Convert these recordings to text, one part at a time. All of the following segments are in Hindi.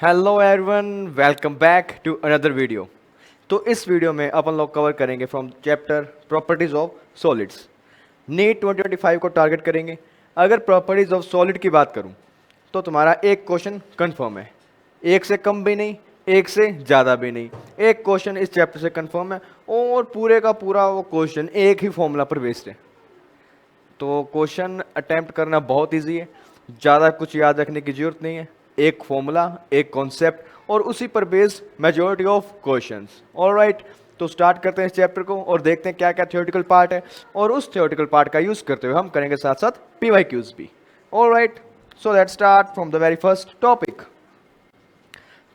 Hello everyone, welcome back to another video. तो इस वीडियो में अपन लोग कवर करेंगे from chapter properties of solids. NEET 2025 को टारगेट करेंगे। अगर प्रॉपर्टीज ऑफ सॉलिड की बात करूं तो तुम्हारा एक क्वेश्चन कंफर्म है, एक से कम भी नहीं, एक से ज़्यादा भी नहीं। एक क्वेश्चन इस चैप्टर से कंफर्म है और पूरे का पूरा वो क्वेश्चन एक ही फॉर्मूला पर बेस्ड है। तो क्वेश्चन अटेम्प्ट करना बहुत इजी है, ज़्यादा कुछ याद रखने की जरूरत नहीं है। एक फॉर्मूला, एक कॉन्सेप्ट और उसी पर based majority of questions. Alright, तो स्टार्ट करते हैं इस चैप्टर को और देखते हैं क्या क्या थ्योरेटिकल पार्ट है, और उस थ्योरेटिकल पार्ट का यूज करते हुए हम करेंगे साथ साथ पीवाईक्यूज भी। Alright, so let's start from the very first topic.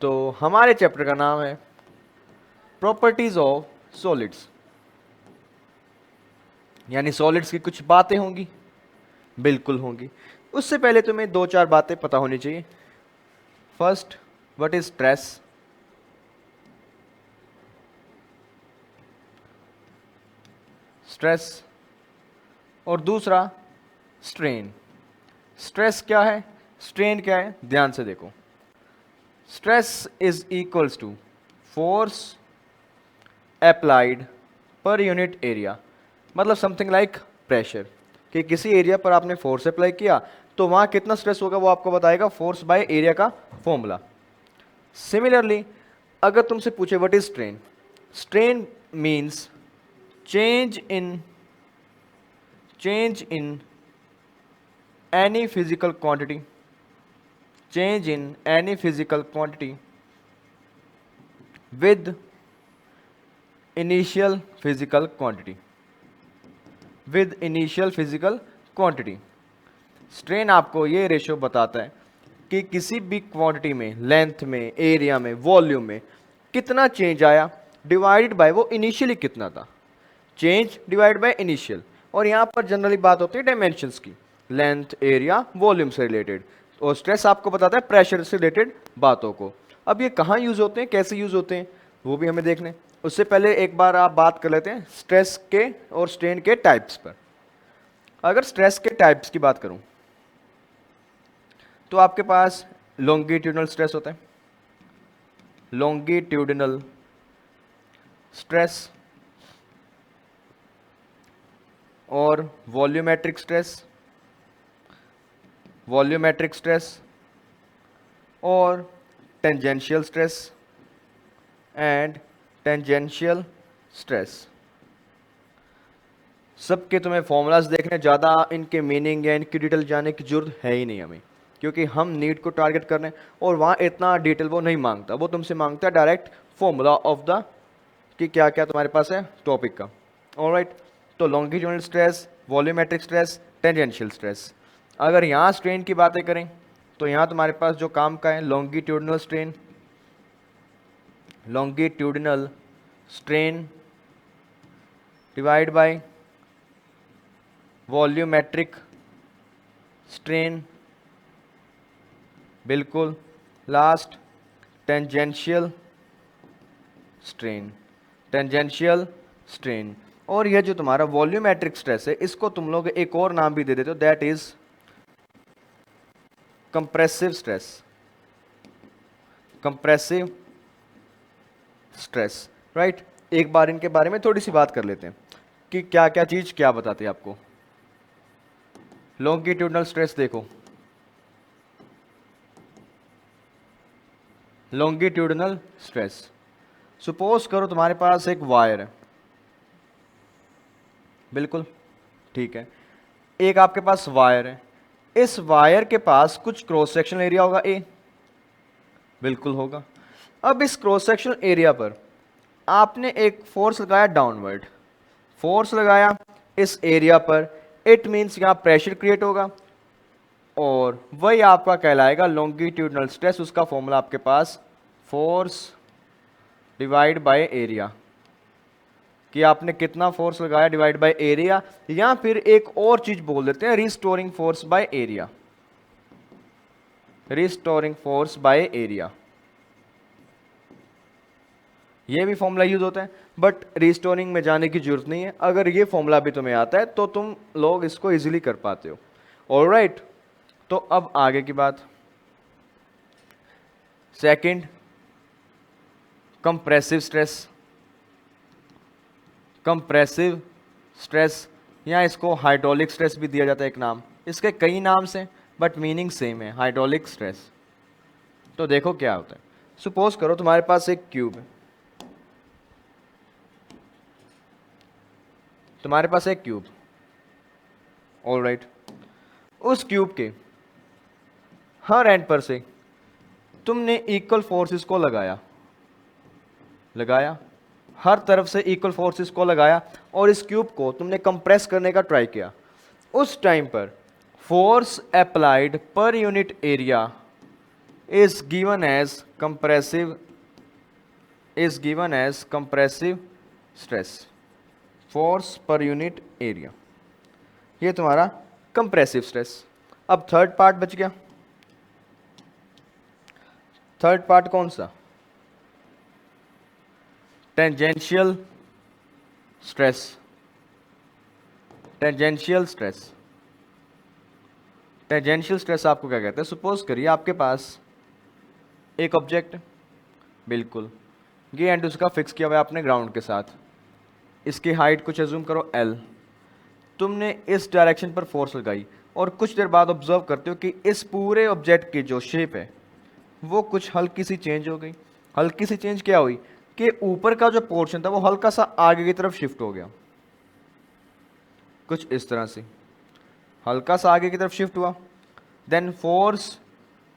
तो हमारे चैप्टर का नाम है प्रॉपर्टीज ऑफ सॉलिड्स, यानी सॉलिड्स की कुछ बातें होंगी, बिल्कुल होंगी। उससे पहले तुम्हें दो चार बातें पता होनी चाहिए। First, what is stress? Stress. और दूसरा स्ट्रेन। स्ट्रेस क्या है, स्ट्रेन क्या है, ध्यान से देखो। Stress is equals to force applied per unit area, मतलब समथिंग लाइक प्रेशर, कि किसी एरिया पर आपने फोर्स अप्लाई किया तो वहां कितना स्ट्रेस होगा वो आपको बताएगा फोर्स बाय एरिया का फॉर्मूला। सिमिलरली अगर तुमसे पूछे what is strain, strain means change in any physical quantity, change in any physical quantity with initial physical quantity, with initial physical quantity. Strain आपको ये रेशियो बताता है कि किसी भी क्वांटिटी में, लेंथ में, एरिया में, वॉल्यूम में कितना चेंज आया डिवाइडेड बाय वो इनिशियली कितना था। Change divide by initial. और यहाँ पर जनरली बात होती है डायमेंशंस की, लेंथ, एरिया, वॉल्यूम से रिलेटेड। और स्ट्रेस आपको बताता है प्रेशर से रिलेटेड बातों को। अब ये कहाँ यूज होते हैं, कैसे यूज होते हैं, वो भी हमें देखने। उससे पहले एक बार आप बात कर लेते हैं स्ट्रेस के और स्ट्रेन के टाइप्स पर। अगर स्ट्रेस के टाइप्स की बात करूं तो आपके पास लॉन्गिट्यूडनल स्ट्रेस होता है, लॉन्गिट्यूडनल स्ट्रेस, और वॉल्यूमेट्रिक स्ट्रेस, वॉल्यूमेट्रिक स्ट्रेस, और tangential stress and tangential stress. सबके तुम्हें फॉर्मूलाज देखने, ज़्यादा इनके मीनिंग या इनकी डिटेल जाने की जरूरत है ही नहीं हमें, क्योंकि हम नीट को टारगेट कर रहे हैं और वहाँ इतना डिटेल वो नहीं मांगता। वो तुमसे मांगता है डायरेक्ट फॉर्मूला ऑफ द कि क्या क्या तुम्हारे पास है टॉपिक का। ऑलराइट, तो longitudinal stress, volumetric stress, tangential stress. अगर यहाँ स्ट्रेन की बातें करें तो यहाँ तुम्हारे पास जो काम का है longitudinal strain, longitudinal strain divide by volumetric strain, बिल्कुल last tangential strain, tangential strain. और यह जो तुम्हारा वॉल्यूमेट्रिक स्ट्रेस है इसको तुम लोग एक और नाम भी दे देते हो, that is compressive stress, compressive stress. Right, एक बार इनके बारे में थोड़ी सी बात कर लेते हैं कि क्या क्या चीज क्या बताती है आपको। लॉन्गिट्यूडनल स्ट्रेस देखो, लॉन्गिट्यूडनल स्ट्रेस, सपोज करो तुम्हारे पास एक वायर है, बिल्कुल ठीक है, एक आपके पास वायर है। इस वायर के पास कुछ क्रॉस सेक्शनल एरिया होगा ए, बिल्कुल होगा। अब इस क्रॉस सेक्शनल एरिया पर आपने एक फोर्स लगाया डाउनवर्ड, फोर्स लगाया इस एरिया पर, इट मीन्स यहां प्रेशर क्रिएट होगा और वही आपका कहलाएगा लॉन्गिट्यूडनल स्ट्रेस। उसका फॉर्मूला आपके पास फोर्स डिवाइड बाय एरिया, कि आपने कितना फोर्स लगाया डिवाइड बाय एरिया, या फिर एक और चीज बोल देते हैं restoring force by area, restoring force by area. ये भी फॉर्मूला यूज होता है, बट रिस्टोरिंग में जाने की जरूरत नहीं है। अगर ये फॉर्मूला भी तुम्हें आता है तो तुम लोग इसको इजीली कर पाते हो। ऑलराइट, तो अब आगे की बात, second compressive stress, compressive stress या इसको हाइड्रोलिक स्ट्रेस भी दिया जाता है एक नाम, इसके कई नाम से बट मीनिंग सेम है, हाइड्रोलिक स्ट्रेस। तो देखो क्या होता है, सपोज करो तुम्हारे पास एक क्यूब है, तुम्हारे पास एक क्यूब, ऑलराइट, उस क्यूब के हर एंड पर से तुमने इक्वल फोर्सेस को लगाया, हर तरफ से इक्वल फोर्सेस को लगाया और इस क्यूब को तुमने कंप्रेस करने का ट्राई किया। उस टाइम पर force applied per unit area is given as compressive stress, force per unit area, ये तुम्हारा कंप्रेसिव स्ट्रेस। अब थर्ड पार्ट बच गया, थर्ड पार्ट कौन सा, tangential stress, tangential stress. Tangential stress आपको क्या कहते हैं, सपोज करिए आपके पास एक ऑब्जेक्ट, बिल्कुल ये एंड उसका फिक्स किया हुआ है आपने ग्राउंड के साथ, इसकी हाइट कुछ एज्यूम करो L, तुमने इस डायरेक्शन पर फोर्स लगाई और कुछ देर बाद ऑब्जर्व करते हो कि इस पूरे ऑब्जेक्ट की जो शेप है वो कुछ हल्की सी चेंज हो गई। हल्की सी चेंज क्या हुई कि ऊपर का जो पोर्शन था वो हल्का सा आगे की तरफ शिफ्ट हो गया, कुछ इस तरह से हल्का सा आगे की तरफ शिफ्ट हुआ। Then force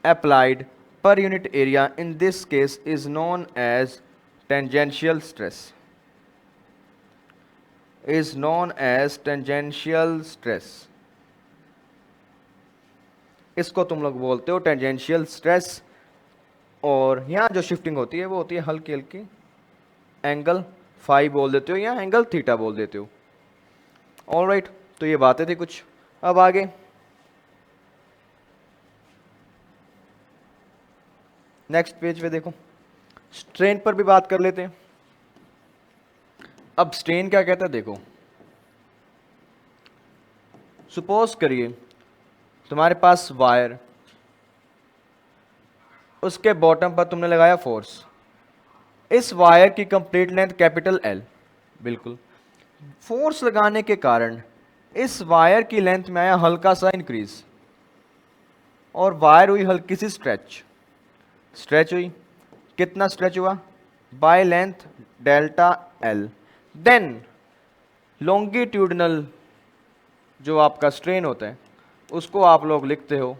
applied per unit area in this case is known as tangential stress, is known as tangential stress. इसको तुम लोग बोलते हो टेंजेंशियल स्ट्रेस। और यहाँ जो शिफ्टिंग होती है वो होती है हल्की हल्की, एंगल फाई बोल देते हो या एंगल थीटा बोल देते हो, ऑलराइट। तो ये बातें थी कुछ। अब आगे नेक्स्ट पेज पे देखो, स्ट्रेन पर भी बात कर लेते हैं। अब स्ट्रेन क्या कहता है देखो, सपोज करिए तुम्हारे पास वायर, उसके बॉटम पर तुमने लगाया फोर्स, इस वायर की कंप्लीट लेंथ कैपिटल L, बिल्कुल फोर्स लगाने के कारण इस वायर की लेंथ में आया हल्का सा इंक्रीज और वायर हुई हल्की सी स्ट्रेच हुई। कितना स्ट्रेच हुआ, by length delta L। Then longitudinal जो आपका स्ट्रेन होता है उसको आप लोग लिखते हो,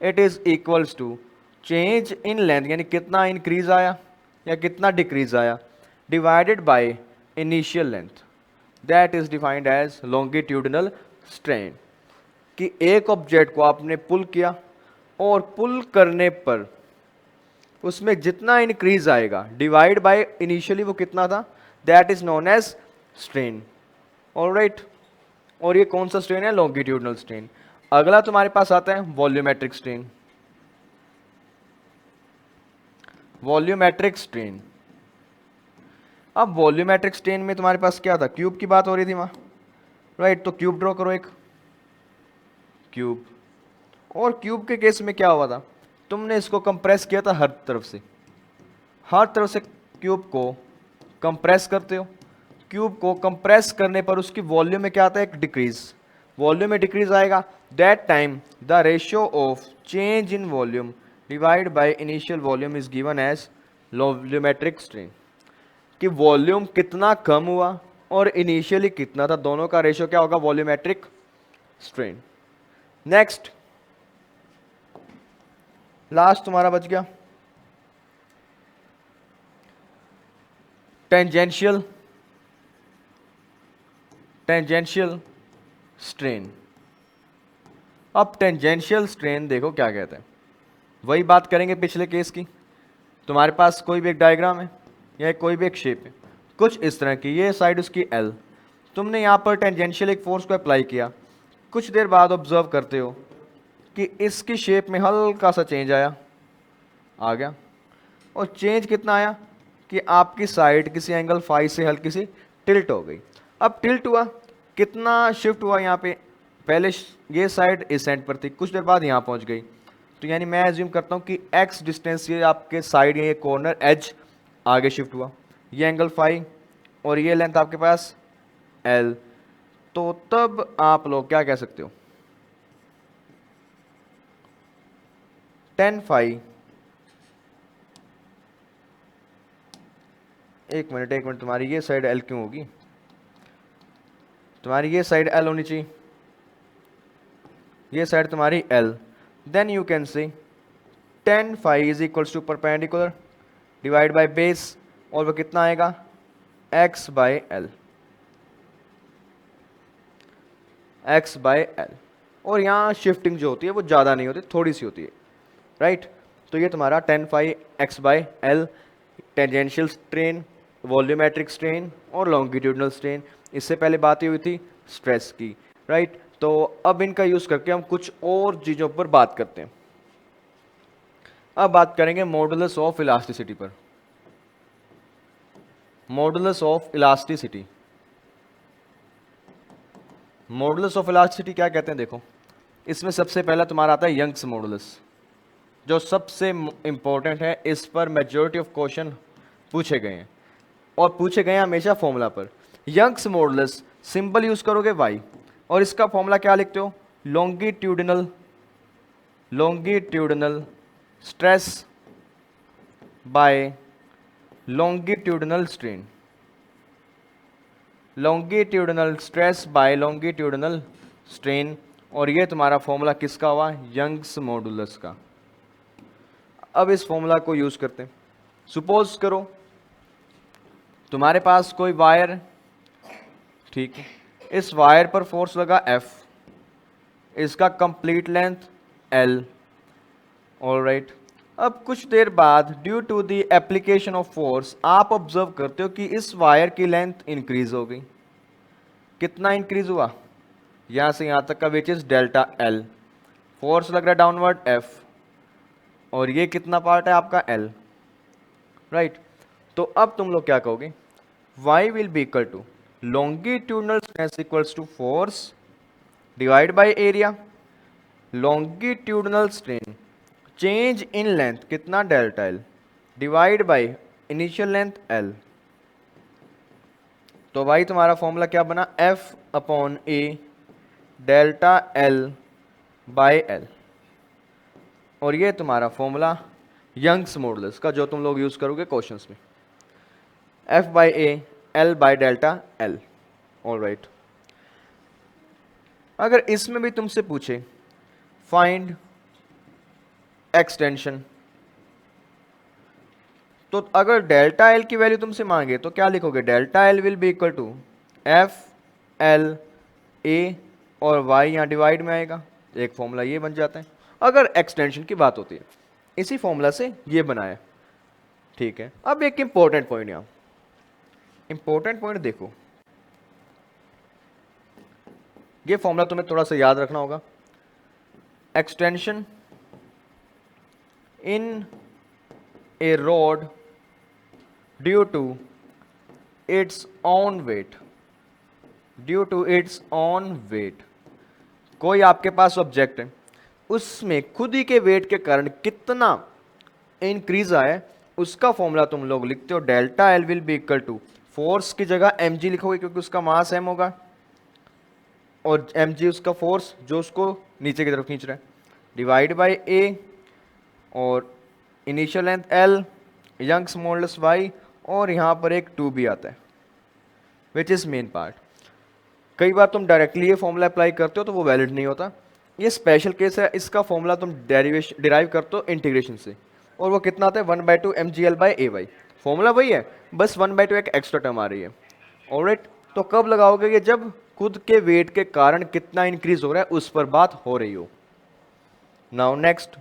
it is equals to change in length, यानी कितना इंक्रीज आया या कितना डिक्रीज आया, divided by initial length, that is defined as longitudinal strain. कि एक ऑब्जेक्ट को आपने पुल किया और पुल करने पर उसमें जितना इंक्रीज आएगा डिवाइड बाय इनिशियली वो कितना था, that is known as strain, alright. और ये कौन सा स्ट्रेन है, लॉन्गिट्यूडनल स्ट्रेन। अगला तुम्हारे पास आता है वॉल्यूमेट्रिक स्ट्रेन। वॉल्यूमेट्रिक स्ट्रेन, अब वॉल्यूमेट्रिक स्ट्रेन में तुम्हारे पास क्या था, क्यूब की बात हो रही थी वहां, राइट। तो क्यूब ड्रॉ करो, एक क्यूब, और क्यूब के केस में क्या हुआ था, तुमने इसको कंप्रेस किया था हर तरफ से क्यूब को कंप्रेस करते हो। क्यूब को कंप्रेस करने पर उसकी वॉल्यूम में क्या आता है, एक डिक्रीज, वॉल्यूम में डिक्रीज आएगा। That time the ratio of change in volume divide by initial volume is given as volumetric strain. कि वॉल्यूम कितना कम हुआ और इनिशियली कितना था, दोनों का रेशियो क्या होगा, वॉल्यूमेट्रिक स्ट्रेन। नेक्स्ट लास्ट तुम्हारा बच गया टेंजेंशियल स्ट्रेन। अब टेंजेंशियल स्ट्रेन देखो क्या कहते हैं, वही बात करेंगे पिछले केस की। तुम्हारे पास कोई भी एक डायग्राम है या कोई भी एक शेप है कुछ इस तरह की, ये साइड उसकी L, तुमने यहाँ पर टेंजेंशियल एक फोर्स को अप्लाई किया, कुछ देर बाद ऑब्जर्व करते हो कि इसकी शेप में हल्का सा चेंज आ गया। और चेंज कितना आया कि आपकी साइड किसी एंगल फाई से हल्की सी टिल्ट हो गई। अब टिल्ट हुआ, कितना शिफ्ट हुआ यहाँ पे, पहले ये साइड इस एंड पर थी, कुछ देर बाद यहाँ पहुँच गई, तो तो यानी मैं एज्यूम करता हूँ कि x डिस्टेंस ये आपके साइड ये कॉर्नर एज आगे शिफ्ट हुआ, ये एंगल फाई और ये लेंथ आपके पास l, तो तब आप लोग क्या कह सकते हो, टेन फाई, एक मिनट तुम्हारी ये साइड l क्यों होगी, तुम्हारी ये साइड l होनी चाहिए, ये साइड तुम्हारी l, then you can say tan phi is equals to perpendicular divide by base, और वो कितना आएगा x by l, x by l, और यहाँ शिफ्टिंग जो होती है वो ज़्यादा नहीं होती, थोड़ी सी होती है, राइट। तो ये तुम्हारा tan phi x by l tangential strain, volumetric strain और लॉन्गिट्यूडनल स्ट्रेन, इससे पहले बात हुई थी स्ट्रेस की, राइट। तो अब इनका यूज़ करके हम कुछ और चीज़ों पर बात करते हैं। अब बात करेंगे मॉडुलस ऑफ इलास्टिसिटी पर। Modulus of elasticity, modulus of elasticity क्या कहते हैं, देखो इसमें सबसे पहला तुम्हारा आता है यंग्स मॉडुलस, जो सबसे इंपॉर्टेंट है, इस पर मेजॉरिटी ऑफ क्वेश्चन पूछे गए हैं और पूछे गए हैं हमेशा फॉर्मूला पर। यंग्स मॉडुलस सिंपल यूज करोगे y, और इसका फॉर्मूला क्या लिखते हो, longitudinal stress by longitudinal strain, longitudinal stress by longitudinal strain, और ये तुम्हारा फॉर्मूला किसका हुआ, यंग्स मॉडुलस का। अब इस फॉर्मूला को यूज करते हैं। सपोज करो तुम्हारे पास कोई वायर, ठीक है, इस वायर पर फोर्स लगा F, इसका कंप्लीट लेंथ L, ऑलराइट। अब कुछ देर बाद due to the application of force आप ऑब्जर्व करते हो कि इस वायर की लेंथ इंक्रीज हो गई। कितना इंक्रीज हुआ, यहां से यहां तक का, which is delta L, force लग रहा है डाउनवर्ड F, और ये कितना पार्ट है आपका L, राइट। तो अब तुम लोग क्या कहोगे, y will be equal to longitudinal stress equals to force divide by area, longitudinal strain change in length कितना delta L divide by initial length L। तो भाई तुम्हारा फॉर्मूला क्या बना, F upon A delta L by L, और ये तुम्हारा फॉर्मूला यंग्स मॉडुलस का जो तुम लोग यूज करोगे क्वेश्चंस में, F by A L by delta L, alright. अगर इसमें भी तुमसे पूछे फाइंड एक्सटेंशन, तो अगर डेल्टा L की वैल्यू तुमसे मांगे तो क्या लिखोगे, delta L will be equal to F L A, और y यहाँ डिवाइड में आएगा, एक फॉर्मूला ये बन जाता है। अगर एक्सटेंशन की बात होती है, इसी फॉर्मूला से ये बनाया, ठीक है। अब एक इंपॉर्टेंट पॉइंट, यहाँ इंपॉर्टेंट पॉइंट देखो, ये फॉर्मूला तुम्हें थोड़ा सा याद रखना होगा। Extension in a rod due to its own weight, due to its own weight, कोई आपके पास ऑब्जेक्ट है, उसमें खुद ही के वेट के कारण कितना इंक्रीज आया, उसका फॉर्मूला तुम लोग लिखते हो delta L will be equal to, force की जगह mg लिखोगे क्योंकि उसका मास m होगा, और mg उसका फोर्स जो उसको नीचे की तरफ खींच रहा है, डिवाइड बाय a, और initial length L, Young's modulus y, और यहाँ पर एक 2 भी आता है विच इज मेन पार्ट। कई बार तुम डायरेक्टली ये फॉर्मूला अप्लाई करते हो तो वो वैलिड नहीं होता, ये स्पेशल केस है, इसका फॉर्मूला तुम डिराइव करते हो इंटीग्रेशन से, और वो कितना आता है 1/2 mgl बाय ay, फॉर्मूला वही है, बस 1/2 एक एक्स्ट्रा टर्म आ रही है, ऑलराइट। तो कब लगाओगे ये, जब खुद के वेट के कारण कितना इंक्रीज हो रहा है उस पर बात हो रही हो। नाउ नेक्स्ट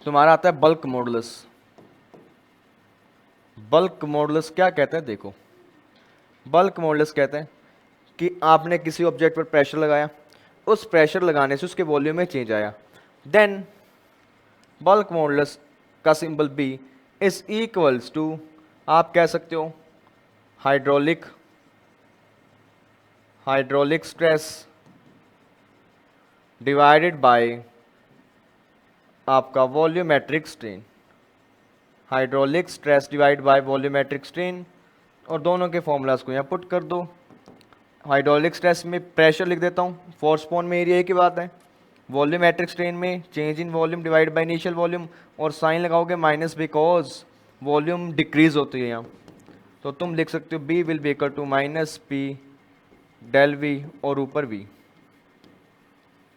तुम्हारा आता है बल्क मॉडुलस। बल्क मॉडुलस क्या कहते हैं, देखो बल्क मॉडुलस कहते हैं कि आपने किसी ऑब्जेक्ट पर प्रेशर लगाया, उस प्रेशर लगाने से उसके वॉल्यूम में चेंज आया, देन बल्क मॉडुलस का symbol B is equals to, आप कह सकते हो हाइड्रोलिक स्ट्रेस डिवाइडेड बाय आपका volumetric strain, hydraulic stress divide by volumetric strain, और दोनों के फॉर्मूलाज को यहाँ पुट कर दो। हाइड्रोलिक स्ट्रेस में प्रेशर लिख देता हूँ, फोर्स अपॉन में एरिया की बात है। वॉल्यूमेट्रिक स्ट्रेन में change in volume divide by initial volume, और साइन लगाओगे माइनस बिकॉज वॉल्यूम डिक्रीज होती है यहाँ, तो तुम लिख सकते हो B will be equal to minus P del V और ऊपर वी।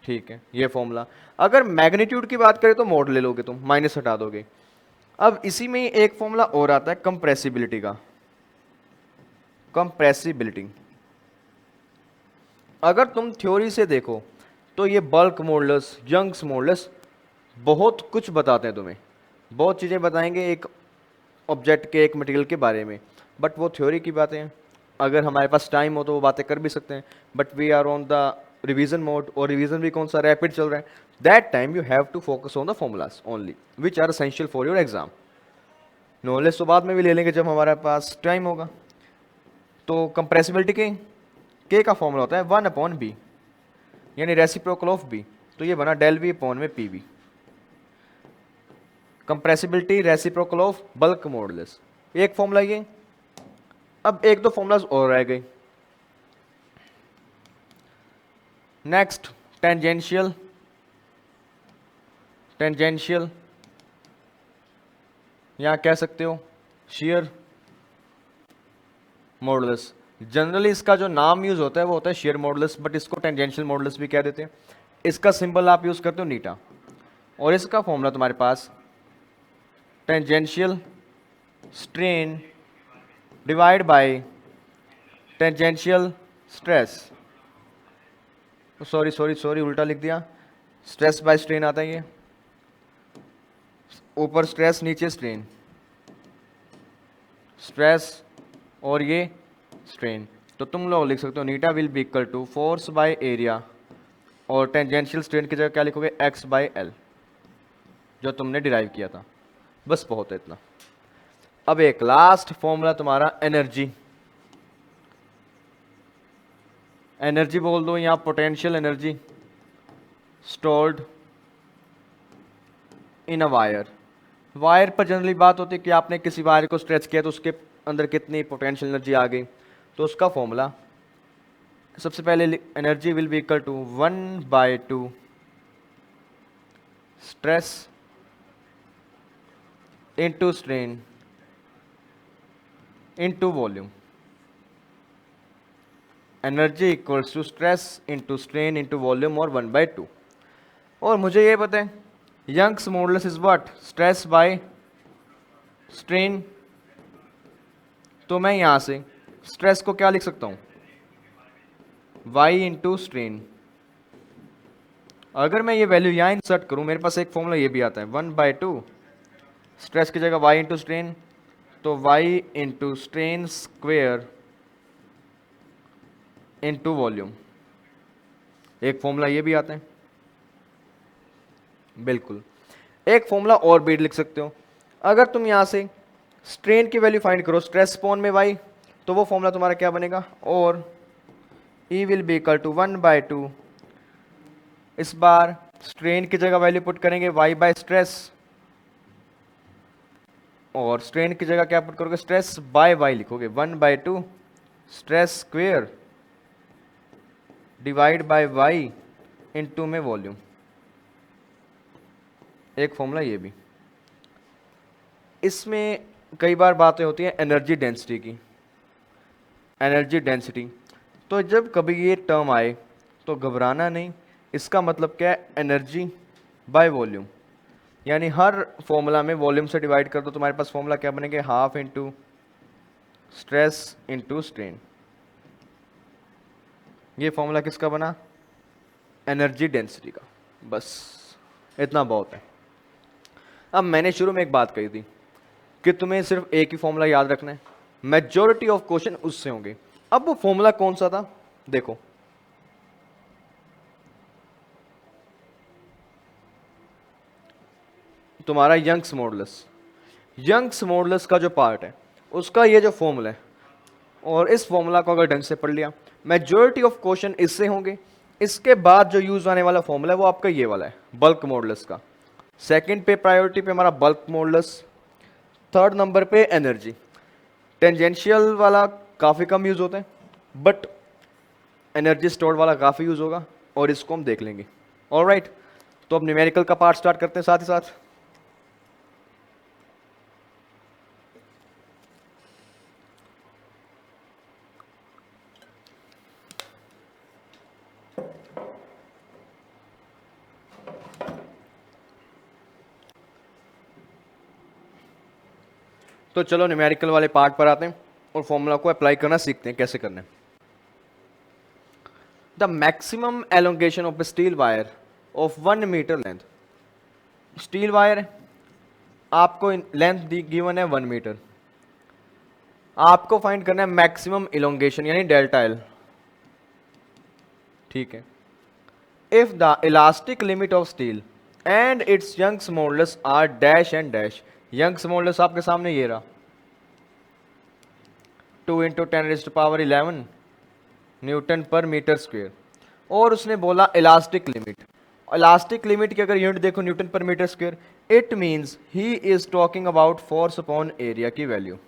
ठीक है, ये फॉर्मूला। अगर मैग्नीट्यूड की बात करें तो मोड ले लोगे तुम, माइनस हटा दोगे। अब इसी में एक फॉर्मूला और आता है कंप्रेसिबिलिटी का। कंप्रेसिबिलिटी अगर तुम थ्योरी से देखो तो ये बल्क मॉडुलस, यंग्स मॉडुलस बहुत कुछ बताते हैं तुम्हें, बहुत चीज़ें बताएंगे एक ऑब्जेक्ट के, एक मटेरियल के बारे में, बट वो थ्योरी की बातें हैं। अगर हमारे पास टाइम हो तो वो बातें कर भी सकते हैं, but we are on the revision mode, और रिवीजन भी कौन सा रैपिड चल रहा है। That time you have to focus on the formulas only which are essential for your exam. Knowledge तो बाद में भी ले लेंगे जब हमारे पास टाइम होगा। तो कंप्रेसिबिलिटी के का फॉर्मूला होता है 1/b, यानी रेसिप्रोकल ऑफ b, तो ये बना डेल वी अपॉन में P V. Compressibility reciprocal of bulk modulus, एक फॉर्मूला ये। अब एक दो फॉर्मूलाज और रह गए। नेक्स्ट टेंजेंशियल, टेंजेंशियल यहां कह सकते हो शेयर मॉडुलस। जनरली इसका जो नाम यूज होता है वो होता है शेयर मॉडुलस, बट इसको टेंजेंशियल मॉडुलस भी कह देते हैं। इसका सिंबल आप यूज करते हो नीटा, और इसका फॉर्मूला तुम्हारे पास tangential strain divide by tangential stress, sorry sorry sorry उल्टा लिख दिया, स्ट्रेस बाय स्ट्रेन आता है ये, ऊपर स्ट्रेस नीचे स्ट्रेन, स्ट्रेस और ये स्ट्रेन। तो तुम लोग लिख सकते हो eta will be equal to force by area, और टेंजेंशियल स्ट्रेन की जगह क्या लिखोगे एक्स बाय एल, जो तुमने डिराइव किया था। बस बहुत है इतना। अब एक लास्ट फॉर्मूला तुम्हारा एनर्जी, एनर्जी बोल दो यहां potential energy stored in a wire. Wire पर जनरली बात होती है कि आपने किसी वायर को स्ट्रेच किया तो उसके अंदर कितनी पोटेंशियल एनर्जी आ गई, तो उसका फॉर्मूला सबसे पहले energy will be equal to 1/2 stress into strain into volume. Energy equals to stress into strain into volume और 1/2। और मुझे ये बताएं Young's modulus is what, stress by strain. तो मैं यहां से स्ट्रेस को क्या लिख सकता हूं, y इंटू स्ट्रेन। अगर मैं ये वैल्यू यहां इंसर्ट करूं, मेरे पास एक फॉर्मूला ये भी आता है 1/2 स्ट्रेस की जगह y इंटू स्ट्रेन, तो y into strain square into volume. एक फॉर्मूला ये भी आता है बिल्कुल। एक फॉर्मूला और भी लिख सकते हो, अगर तुम यहां से स्ट्रेन की वैल्यू फाइंड करो स्ट्रेस अपॉन में y, तो वो फॉर्मूला तुम्हारा क्या बनेगा, और E will be equal to 1/2, इस बार स्ट्रेन की जगह वैल्यू पुट करेंगे y बाय स्ट्रेस, और स्ट्रेन की जगह क्या पुट करोगे स्ट्रेस बाय y लिखोगे 1/2 stress square divide by y into में वॉल्यूम। एक फॉर्मूला ये भी। इसमें कई बार बातें होती हैं एनर्जी डेंसिटी की, एनर्जी डेंसिटी। तो जब कभी ये टर्म आए तो घबराना नहीं, इसका मतलब क्या है एनर्जी बाय वॉल्यूम, यानी हर फॉर्मूला में वॉल्यूम से डिवाइड कर दो, तुम्हारे पास फॉर्मूला क्या बनेंगे half into stress into strain. ये फॉर्मूला किसका बना, एनर्जी डेंसिटी का। बस इतना बहुत है। अब मैंने शुरू में एक बात कही थी कि तुम्हें सिर्फ एक ही फॉर्मूला याद रखना है, मेजॉरिटी ऑफ क्वेश्चन उससे होंगे। अब वो फॉर्मूला कौन सा था, देखो तुम्हारा यंग्स मॉडुलस, यंग्स मॉडुलस का जो पार्ट है उसका ये जो फॉर्मूला है, और इस फॉर्मूला को अगर ढंग से पढ़ लिया मेजॉरिटी ऑफ क्वेश्चन इससे होंगे। इसके बाद जो यूज आने वाला फॉर्मूला है वो आपका ये वाला है, बल्क मॉडुलस का। सेकंड पे प्रायोरिटी पे हमारा बल्क मॉडुलस, थर्ड नंबर पे एनर्जी। टेंजेंशियल वाला काफ़ी कम यूज होता है, बट एनर्जी स्टोर वाला काफ़ी यूज होगा, और इसको हम देख लेंगे। ऑलराइट, तो अब न्यूमेरिकल का पार्ट स्टार्ट करते हैं साथ ही साथ। तो चलो न्यूमेरिकल वाले पार्ट पर आते हैं और फॉर्मूला को अप्लाई करना सीखते हैं कैसे करना है। The maximum elongation of a steel wire of 1 metre length. Steel wire है, आपको लेंथ दी गिवन है 1 मीटर, आपको फाइंड करना है मैक्सिमम इलोंगेशन यानी डेल्टा एल। ठीक है, if the elastic limit of steel and its Young's modulus are dash and dash. Young's modulus आपके सामने ये रहा, 2 into 10⁻11 newton per metre square, और उसने बोला इलास्टिक लिमिट। इलास्टिक लिमिट की अगर यूनिट देखो newton per metre square, it means he is talking about force upon area की वैल्यू।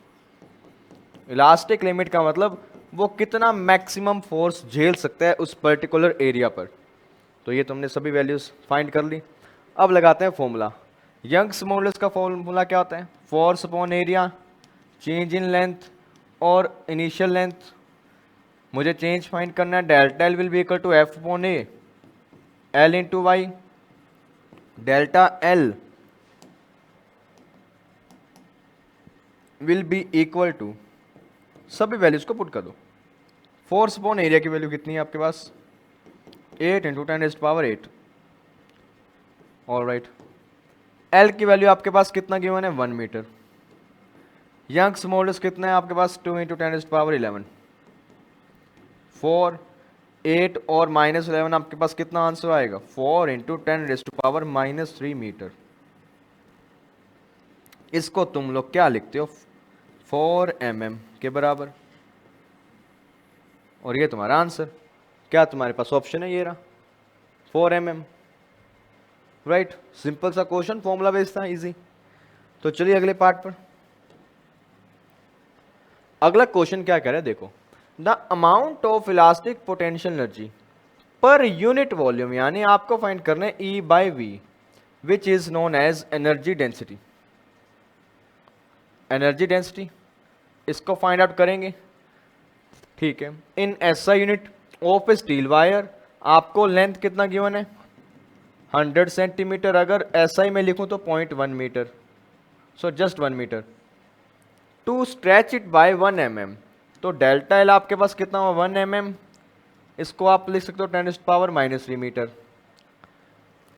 इलास्टिक लिमिट का मतलब वो कितना मैक्सिमम फोर्स झेल सकता है उस पर्टिकुलर एरिया पर। तो ये तुमने सभी वैल्यूज फाइंड कर ली। अब लगाते हैं फॉर्मूला। यंग्स मॉडुलस का फॉर्मूला क्या होता है? Force upon area, change in length और इनिशियल लेंथ। मुझे चेंज फाइंड करना है, delta L will be equal to F upon A L into Y. Delta L will be equal to, सभी वैल्यूज को पुट कर दो। फोर्स अपॉन एरिया की वैल्यू कितनी है आपके पास? 8 इंटू 10⁻8। ऑल राइट, एल की वैल्यू आपके पास कितना गिवन है? 1 मीटर। यंग्स मॉडुलस कितना है आपके पास? 2 इंटू 10⁻11। 4, 8 और -11 आपके पास कितना आंसर आएगा? 4 इंटू 10⁻³ मीटर। इसको तुम लोग क्या लिखते हो? 4 mm के बराबर, और ये तुम्हारा आंसर। क्या तुम्हारे पास ऑप्शन है? ये रहा 4 mm। राइट, सिंपल सा क्वेश्चन, फॉर्मूला बेस्ड था, इजी। तो चलिए अगले पार्ट पर। अगला क्वेश्चन क्या कह रहा है देखो, the amount of elastic potential energy per unit volume, यानी आपको फाइंड करना है E by V, which is known as energy density. Energy density इसको फाइंड आउट करेंगे। ठीक है, in SI unit of a steel wire, आपको लेंथ कितना गिवन है? 100 सेंटीमीटर। अगर SI में लिखूं तो 0.1 metre, so just 1 metre. To stretch it by 1 mm, तो डेल्टा एल आपके पास कितना हुआ? 1 mm। इसको आप लिख सकते हो 10⁻³ metre.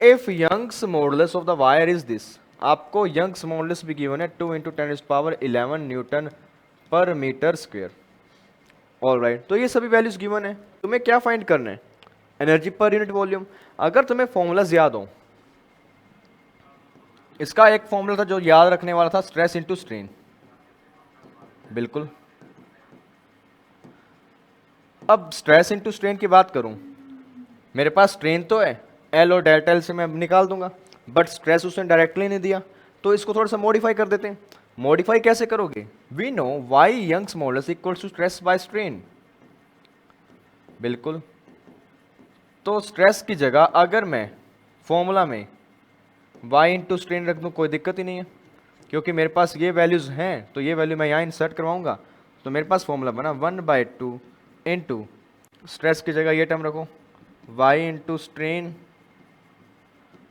If Young's modulus of the wire is this, आपको यंग्स मॉडुलस भी गिवन है 2 into 10⁻11 newton per metre square. Alright, तो ये सभी वैल्यूज गिवन है। तुम्हें क्या फाइंड करना है? Energy per unit volume. अगर तुम्हें फॉर्मूलाज याद हो, इसका एक फॉर्मूला था जो याद रखने वाला था, स्ट्रेस इंटू स्ट्रेन। बिल्कुल। अब स्ट्रेस इंटू स्ट्रेन की बात करूं, मेरे पास स्ट्रेन तो है, एल और डेल्टा एल से मैं निकाल दूंगा, बट स्ट्रेस उसने डायरेक्टली नहीं दिया, तो इसको थोड़ा सा मॉडिफाई कर देते हैं। मॉडिफाई कैसे करोगे? We know Y Young's modulus equals to stress by strain. बिल्कुल, तो स्ट्रेस की जगह अगर मैं फॉर्मूला में y इंटू स्ट्रेन रख दूँ कोई दिक्कत ही नहीं है, क्योंकि मेरे पास ये वैल्यूज़ हैं, तो ये वैल्यू मैं यहाँ इंसर्ट करवाऊँगा, तो मेरे पास फॉर्मूला बना 1/2 इंटू स्ट्रेस की जगह ये टर्म रखो y इंटू स्ट्रेन,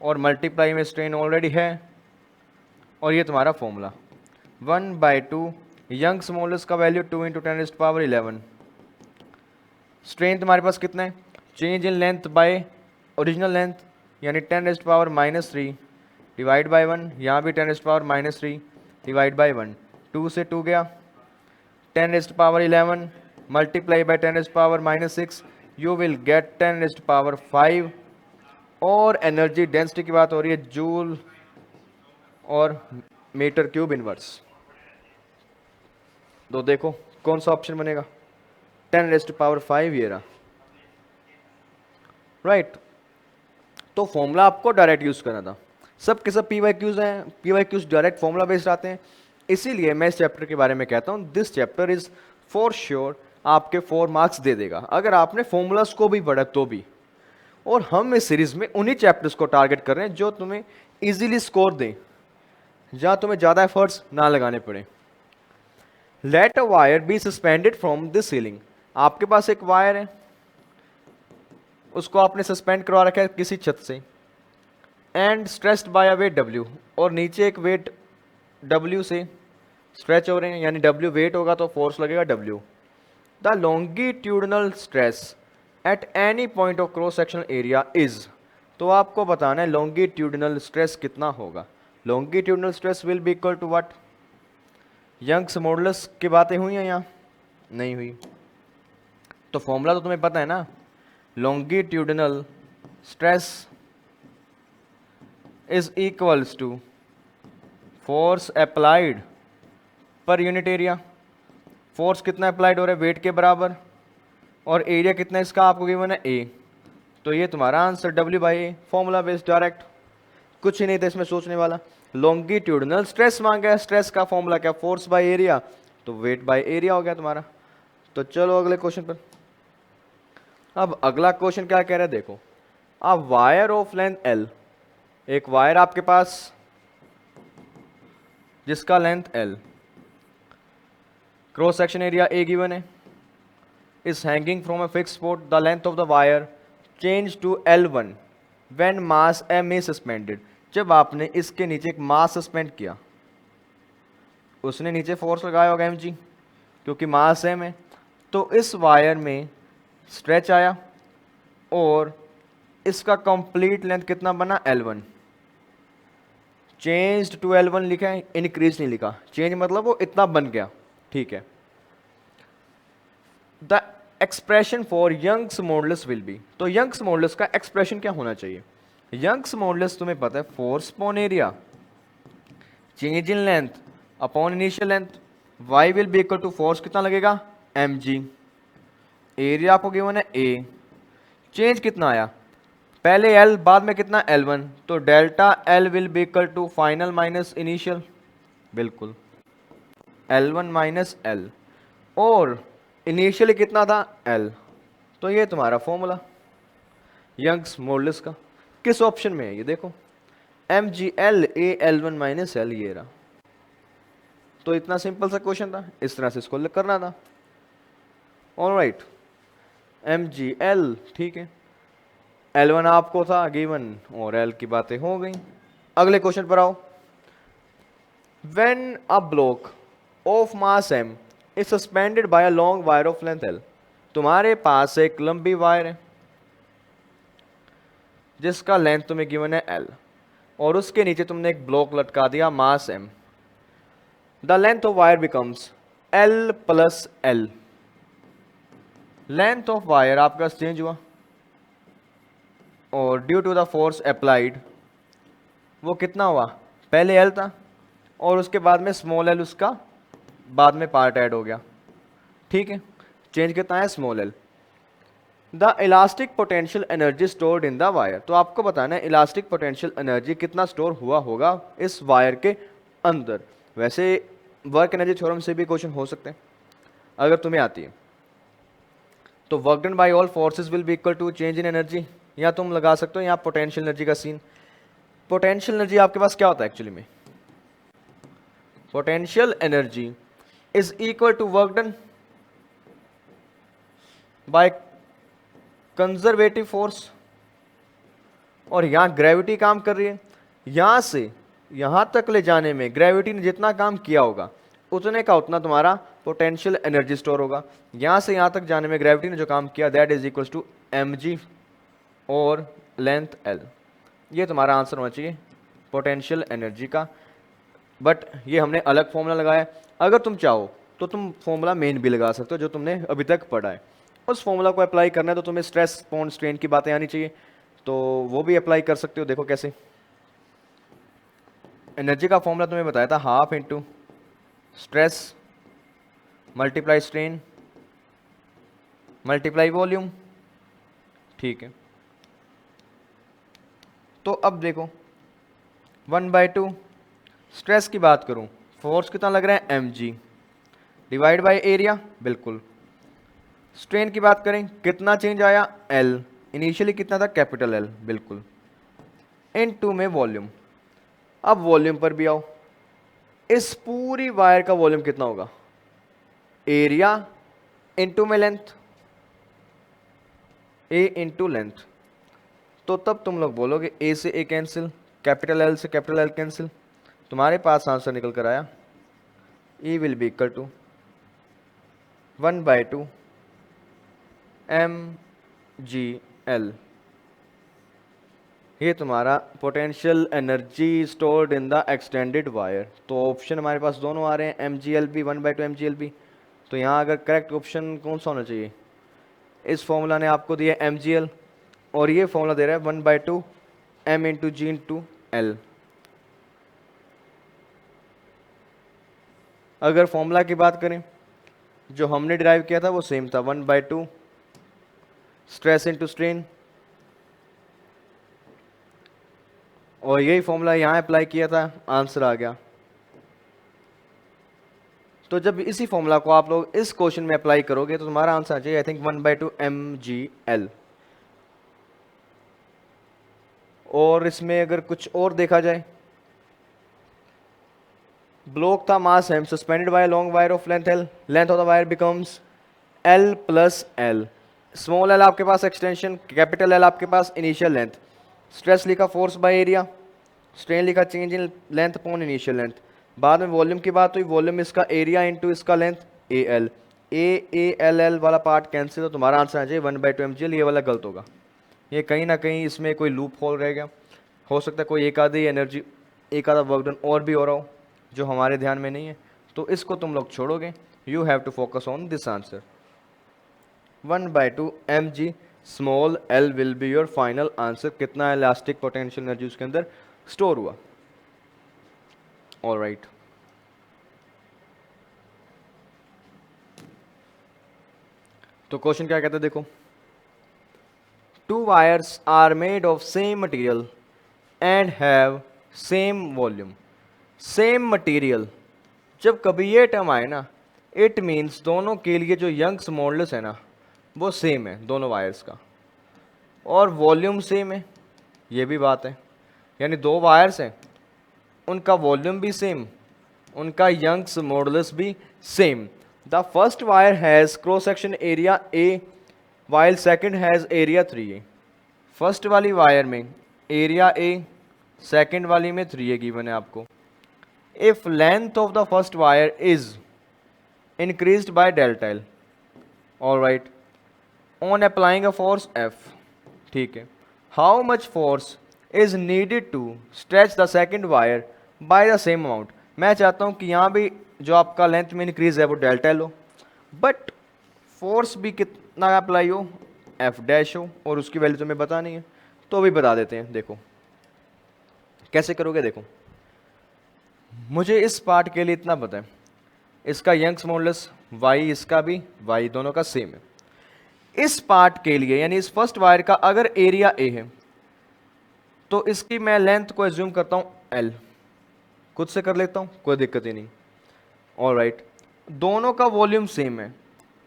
और मल्टीप्लाई में स्ट्रेन ऑलरेडी है, और ये तुम्हारा फॉर्मूला 1/2 यंग्स मॉडुलस का वैल्यू 2 इंटू 10⁻11। स्ट्रेन तुम्हारे पास कितना है? Change in length bye original length, यानी 10⁻³ डिवाइड बाय 1, यहाँ भी 10⁻³ डिवाइड बाय 1, 2 से 2 गया, 10⁻11 multiply by 10⁻⁻6, you will get 10⁵ और एनर्जी डेंसिटी की बात हो रही है जूल और मीटर क्यूब इनवर्स। तो देखो कौन सा ऑप्शन बनेगा? 10⁵ ये रहा। राइट। तो फॉर्मूला आपको डायरेक्ट यूज करना था, सब के सब PYQs हैं, PYQs डायरेक्ट फॉर्मूला बेस्ड आते हैं, इसीलिए मैं इस चैप्टर के बारे में कहता हूँ this chapter is for sure आपके 4 मार्क्स दे देगा अगर आपने फॉर्मूलाज को भी पढ़ा तो भी। और हम इस सीरीज में उन्हीं चैप्टर्स को टारगेट कर रहे हैं जो तुम्हें इजीली स्कोर दें, जहां तुम्हें ज्यादा एफर्ट्स ना लगाने पड़े। Let a wire be suspended from the ceiling, आपके पास एक वायर है, उसको आपने सस्पेंड करवा रखा है किसी छत से, and stressed by a weight W, और नीचे एक वेट W से स्ट्रेच हो रहे हैं, यानी W वेट होगा तो फोर्स लगेगा W। The longitudinal stress at any point of cross sectional area is, तो आपको बताना है लॉन्गिट्यूडनल स्ट्रेस कितना होगा। Longitudinal stress will be equal to what, Young's modulus की बातें हुई हैं यहाँ, नहीं हुई, तो फॉर्मूला तो तुम्हें पता है ना, longitudinal stress is equals to force applied per unit area. Force कितना अप्लाइड हो रहा है, वेट के बराबर, और एरिया कितना इसका आपको गिवन है A, तो ये तुम्हारा answer W/A, formula based direct, कुछ ही नहीं था इसमें सोचने वाला। लॉन्गिट्यूडनल स्ट्रेस मांगा है, स्ट्रेस का फॉर्मूला क्या, फोर्स बाय एरिया, तो वेट बाय एरिया हो गया तुम्हारा। तो चलो अगले क्वेश्चन पर। अब अगला क्वेश्चन क्या कह रहा है देखो, a wire of length L, एक वायर आपके पास जिसका length L, cross section area A given है, is hanging from a fixed spot, the length of the wire change to L1 when mass M is suspended। जब आपने इसके नीचे एक मास सस्पेंड किया, उसने नीचे फोर्स लगाया होगा mg, क्योंकि मास M है, तो इस वायर में स्ट्रेच आया और इसका कंप्लीट लेंथ कितना बना L1। चेंज टू L1 लिखा है, इंक्रीज नहीं लिखा, चेंज मतलब वो इतना बन गया, ठीक है। The expression for Young's modulus will be, तो यंग्स मॉडुलस का एक्सप्रेशन क्या होना चाहिए। यंग्स मॉडुलस तुम्हें पता है force upon area change in length upon initial length, y will be equal to force कितना लगेगा mg, एरिया आपको गिवन है A, चेंज कितना आया पहले L बाद में कितना L1, तो delta L will be equal to final minus initial, बिल्कुल L1 माइनस L, और इनिशियली कितना था L, तो ये तुम्हारा फॉर्मूला यंग्स मॉडुलस का किस ऑप्शन में है ये देखो, mgl a L1 minus L, ये रहा। तो इतना सिंपल सा क्वेश्चन था, इस तरह से इसको करना था। ऑलराइट, mgl ठीक है, L1 आपको था गिवन और L की बातें हो गई। अगले क्वेश्चन पर आओ। When a block of mass m is suspended bye a long wire of length L, तुम्हारे पास एक लंबी वायर है जिसका लेंथ तुम्हें गिवन है L, और उसके नीचे तुमने एक ब्लॉक लटका दिया mass m, the length of wire becomes L plus L। Length of wire आपका चेंज हुआ और due to the force applied वो कितना हुआ, पहले L था और उसके बाद में स्मॉल l उसका बाद में पार्ट ऐड हो गया, ठीक है, चेंज कितना है small l। The elastic potential energy stored in the wire, तो आपको बताना है इलास्टिक पोटेंशियल एनर्जी कितना स्टोर हुआ होगा इस वायर के अंदर। वैसे वर्क एनर्जी थ्योरम से भी क्वेश्चन हो सकते हैं अगर तुम्हें आती है, तो work done by all forces will be equal to change in energy, या तुम लगा सकते हो यहाँ पोटेंशियल एनर्जी का सीन। पोटेंशियल एनर्जी आपके पास क्या होता है एक्चुअली में, potential energy is equal to work done by conservative force, और यहां ग्रेविटी काम कर रही है, यहां से यहां तक ले जाने में ग्रेविटी ने जितना काम किया होगा उतने का उतना तुम्हारा पोटेंशियल एनर्जी स्टोर होगा। यहां से यहां तक जाने में ग्रेविटी ने जो काम किया that is equal to mg और लेंथ L, ये तुम्हारा आंसर होना चाहिए पोटेंशियल एनर्जी का। बट ये हमने अलग फॉर्मूला लगाया, अगर तुम चाहो तो तुम फॉर्मूला मेन भी लगा सकते हो जो तुमने अभी तक पढ़ा है, उस फॉर्मूला को अप्लाई करना है तो तुम्हें स्ट्रेस अपॉन स्ट्रेन की बातें आनी चाहिए, तो वो भी अप्लाई कर सकते हो। देखो कैसे, एनर्जी का फॉर्मूला तुम्हें बताया था half into stress multiply strain multiply volume, ठीक है। तो अब देखो 1/2, स्ट्रेस की बात करूं, फोर्स कितना लग रहा है mg डिवाइड बाय एरिया, बिल्कुल। स्ट्रेन की बात करें, कितना चेंज आया L, इनिशियली कितना था कैपिटल L, बिल्कुल, इन में वॉल्यूम। अब वॉल्यूम पर भी आओ, इस पूरी वायर का वॉल्यूम कितना होगा, एरिया इनटू में लेंथ, ए इंटू लेंथ। तो तब तुम लोग बोलोगे ए से ए कैंसिल, कैपिटल एल से कैपिटल एल कैंसिल, तुम्हारे पास आंसर निकल कर आया E will be equal to 1/2 mgl। ये तुम्हारा potential energy stored in the extended wire. तो ऑप्शन हमारे पास दोनों आ रहे हैं, mglb 1/2 mglb। तो यहाँ अगर करेक्ट ऑप्शन कौन सा होना चाहिए, इस फॉर्मूला ने आपको दिया mgl और ये फॉर्मूला दे रहा है 1/2 m इंटू जी इंटू एल। अगर फॉर्मूला की बात करें, जो हमने डिराइव किया था वो सेम था, 1/2 स्ट्रेस इंटू स्ट्रेन, और यही फॉर्मूला यहाँ अप्लाई किया था, आंसर आ गया। तो जब इसी फॉर्मूला को आप लोग इस क्वेश्चन में अप्लाई करोगे तो तुम्हारा आंसर आ जाएगा आई थिंक 1/2 mgl। और इसमें अगर कुछ और देखा जाए, ब्लॉक था मास m suspended bye long wire of length l, length of the wire becomes l plus l, small l आपके पास एक्सटेंशन, कैपिटल L आपके पास इनिशियल लेंथ, स्ट्रेस लिखा फोर्स बाय एरिया, स्ट्रेन लिखा change in length upon initial length. बाद में वॉल्यूम की बात हुई, वॉल्यूम इसका एरिया इंटू इसका length A L, A L L वाला पार्ट कैंसिल, तो तुम्हारा आंसर आ जाए 1/2 mgl। ये वाला गलत होगा, ये कहीं ना कहीं इसमें कोई लूप होल रह गया, हो सकता है कोई एक आधी एनर्जी, एक आधा वर्क डन और भी हो रहा हो जो हमारे ध्यान में नहीं है, तो इसको तुम लोग छोड़ोगे। You have to focus on this answer, 1/2 mg small l will be your final answer. कितना इलास्टिक पोटेंशियल एनर्जी उसके अंदर स्टोर हुआ। ऑलराइट, तो क्वेश्चन क्या कहते हैं देखो, two wires are made of same material and have same volume. Same material, जब कभी ये टर्म आए ना, इट मीन्स दोनों के लिए जो यंग्स मॉडुलस है ना वो सेम है दोनों वायर्स का, और वॉल्यूम सेम है, ये भी बात है। यानी दो वायर्स हैं, उनका वॉल्यूम भी सेम, उनका यंग्स मॉडुलस भी same. The first wire has cross section area A while second has area 3a। First वाली वायर में एरिया ए, सेकंड वाली में 3a गिवन है आपको। If length of the first wire is increased by delta L, alright, on applying a force F, ठीक है, how much force is needed to stretch the second wire by the same amount. मैं चाहता हूं कि यहां भी जो आपका लेंथ में इंक्रीज है वो डेल्टा एल हो, बट फोर्स भी कितना अप्लाई हो, F डैश हो, और उसकी वैल्यू तुम्हें पता नहीं है, तो अभी बता देते हैं। देखो कैसे करोगे, देखो मुझे इस पार्ट के लिए इतना पता है, इसका यंग्स मॉडुलस y, इसका भी y, दोनों का सेम है। इस पार्ट के लिए यानी इस फर्स्ट वायर का अगर एरिया a है तो इसकी मैं लेंथ को एज्यूम करता हूं l, खुद से कर लेता हूं, कोई दिक्कत ही नहीं। ऑलराइट, दोनों का वॉल्यूम सेम है।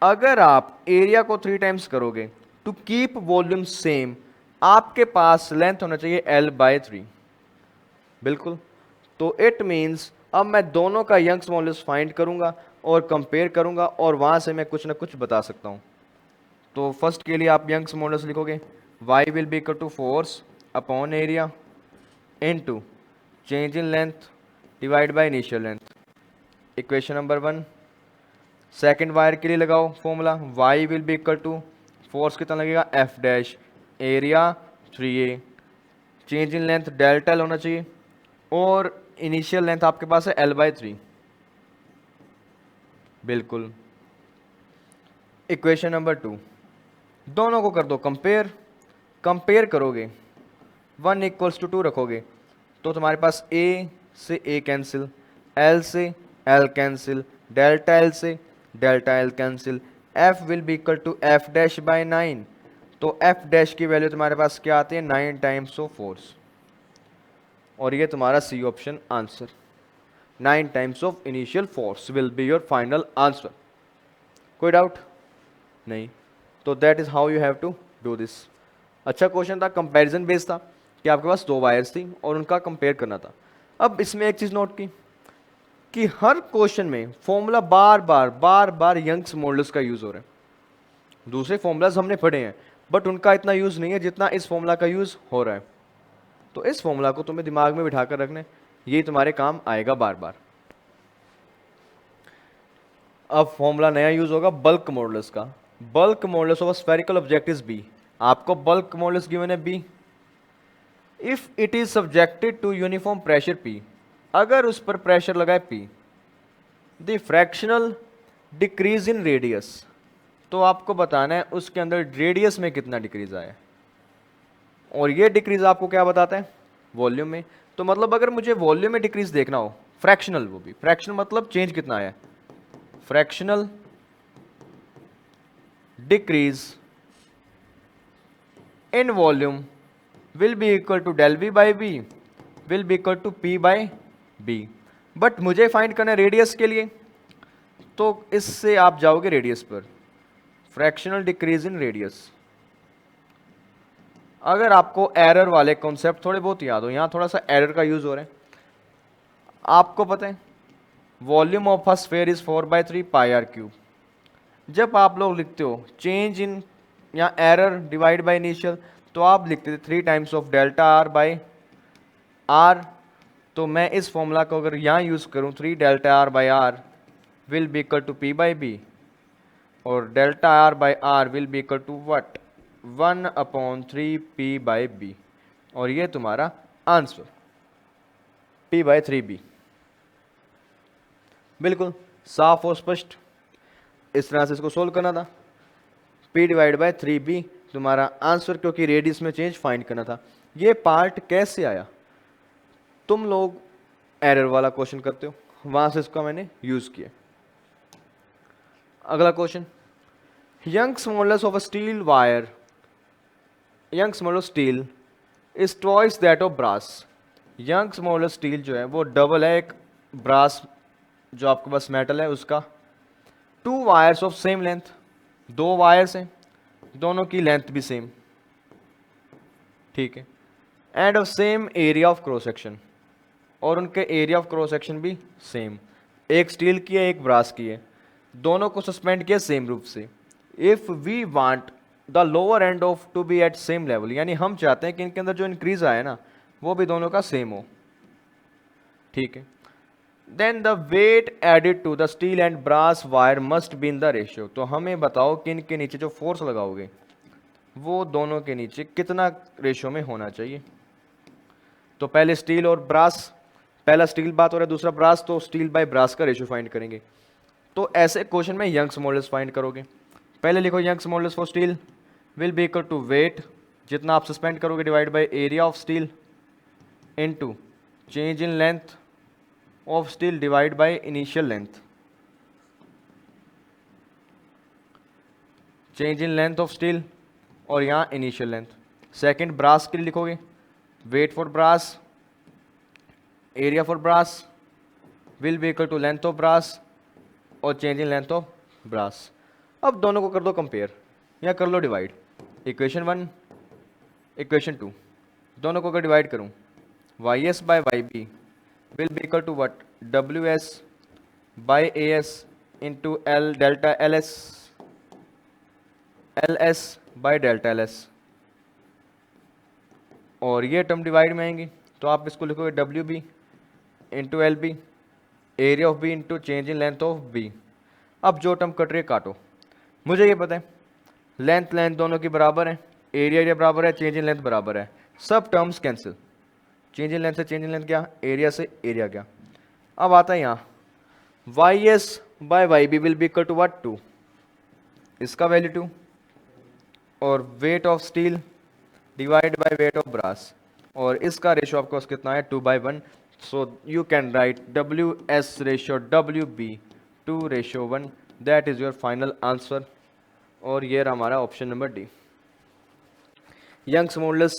अगर आप एरिया को 3 टाइम्स करोगे टू कीप वॉल्यूम सेम, आपके पास लेंथ होना चाहिए l/3, बिल्कुल। तो इट मीन्स अब मैं दोनों का यंग्स मॉडुलस फाइंड करूंगा और कंपेयर करूंगा, और वहां से मैं कुछ ना कुछ बता सकता हूं। तो फर्स्ट के लिए आप यंग्स मॉडुलस लिखोगे, y will be equal to force upon area into change in length divide by initial length, equation number 1। Second wire के लिए लगाओ formula, y will be equal to force कितना लगेगा F dash, area 3a, change in length delta L होना चाहिए, और इनिशियल लेंथ आपके पास है l/3, बिल्कुल। इक्वेशन नंबर 2, दोनों को कर दो कंपेयर, कंपेयर करोगे 1 इक्वल्स टू 2 रखोगे तो तुम्हारे पास a से a कैंसिल, l से l कैंसिल, डेल्टा l से delta l cancel, f will be equal to f dash by 9। तो f डैश की वैल्यू तुम्हारे पास क्या आती है, 9 टाइम्स ऑफ फोर्स। और ये तुम्हारा C option answer. 9 times of initial force will be your final answer. कोई डाउट नहीं? तो that is how you have to do this. अच्छा क्वेश्चन था, कंपैरिजन बेस्ड था कि आपके पास दो वायर्स थी और उनका कंपेयर करना था। अब इसमें एक चीज नोट की कि हर क्वेश्चन में फॉर्मूला बार बार यंग्स मॉडल्स का यूज हो रहा है। दूसरे फॉर्मूलाज हमने पढ़े हैं बट उनका इतना यूज नहीं है जितना इस फॉर्मूला का यूज हो रहा है। तो इस फॉर्मूला को तुम्हें दिमाग में बिठा कर रखने, यही तुम्हारे काम आएगा बार बार। अब फॉर्मूला नया यूज होगा बल्क मॉडल्स का। Bulk modulus of spherical object is B. आपको बल्क मॉडल्स गिवन है B. If it is subjected to uniform pressure P, अगर उस पर प्रेशर लगाए P, the fractional decrease in radius, तो आपको बताना है उसके अंदर रेडियस में कितना डिक्रीज आया। और ये डिक्रीज आपको क्या बताता है? वॉल्यूम में। तो मतलब अगर मुझे वॉल्यूम में डिक्रीज देखना हो, फ्रैक्शनल, वो भी फ्रैक्शनल मतलब चेंज कितना आया, fractional decrease in volume will be equal to del V by B will be equal to P by B. But मुझे फाइंड करना है रेडियस के लिए, तो इससे आप जाओगे रेडियस पर, फ्रैक्शनल डिक्रीज इन रेडियस। अगर आपको एरर वाले कॉन्सेप्ट थोड़े बहुत याद हो, यहां थोड़ा सा एरर का यूज हो रहा है। आपको पता है volume of a sphere is 4/3 pi r cube. जब आप लोग लिखते हो चेंज इन या एरर डिवाइड बाय इनिशियल, तो आप लिखते थे 3 times of delta R by R. तो मैं इस फॉर्मूला को अगर यहाँ यूज करूँ, 3 delta R by R will be equal to P by B, और delta R by R will be equal to what, 1/3 P by B. और ये तुम्हारा आंसर पी बाई 3 बी। बिल्कुल साफ और स्पष्ट, इस तरह से इसको सोल्व करना था। पी डिवाइड बाई 3 बी तुम्हारा आंसर, क्योंकि रेडियस में चेंज फाइंड करना था। ये पार्ट कैसे आया? तुम लोग एरर वाला क्वेश्चन करते हो, वहां से इसका मैंने यूज किया। अगला question, Young's modulus of a steel wire, Young's modulus steel is twice that of brass. Young's modulus steel जो है वो डबल है एक ब्रास जो आपके पास मेटल है उसका। 2 wires of same length, 2 wires हैं, दोनों की लेंथ भी सेम, ठीक है, end of same area of cross section, और उनके एरिया ऑफ क्रॉस सेक्शन भी सेम। एक स्टील की है एक ब्रास की है, दोनों को सस्पेंड किया सेम रूप से। If we want the lower end of to be at same level, यानी हम चाहते हैं कि इनके अंदर जो इंक्रीज आया ना वो भी दोनों का सेम हो, ठीक है। Then the weight added to the steel and brass wire must be in the ratio. तो हमें बताओ कि इनके नीचे जो फोर्स लगाओगे वो दोनों के नीचे कितना रेशियो में होना चाहिए। तो पहले स्टील और ब्रास, पहला स्टील बात हो रहा है दूसरा ब्रास, तो स्टील बाय ब्रास का रेशियो फाइंड करेंगे। तो ऐसे क्वेश्चन में यंग्स मॉडुलस फाइंड करोगे। पहले लिखो Young's modulus for steel will be equal to weight, जितना आप सस्पेंड करोगे, divide by area of steel into change in length of steel divide by initial length, change in length of steel और यहाँ इनिशियल लेंथ। सेकंड ब्रास के लिए लिखोगे weight for brass, area for brass will be equal to length of brass और change in length of brass. अब दोनों को कर दो कंपेयर या कर लो डिवाइड। इक्वेशन 1 इक्वेशन 2, दोनों को अगर डिवाइड करूं, Y S by Y B will be equal to what, W S by A S into L delta L S by delta L S. और ये टर्म डिवाइड में आएंगी तो आप इसको लिखोगे W B into L B, area of B into change in length of B. अब जो टर्म कट रही है काटो। मुझे ये पता है लेंथ लेंथ दोनों की बराबर है, एरिया एरिया बराबर है, चेंज इन लेंथ बराबर है, सब terms cancel. Change in length से चेंज इन लेंथ क्या, एरिया से एरिया क्या। अब आता है यहाँ Y S by Y B will be equal to what, 2, इसका वैल्यू 2, और weight of steel divide by weight of brass, और इसका रेशियो आपको कितना है 2/1। So you can write W S ratio W B 2:1, that is your final answer. और ये रहा हमारा option number D. Young's modulus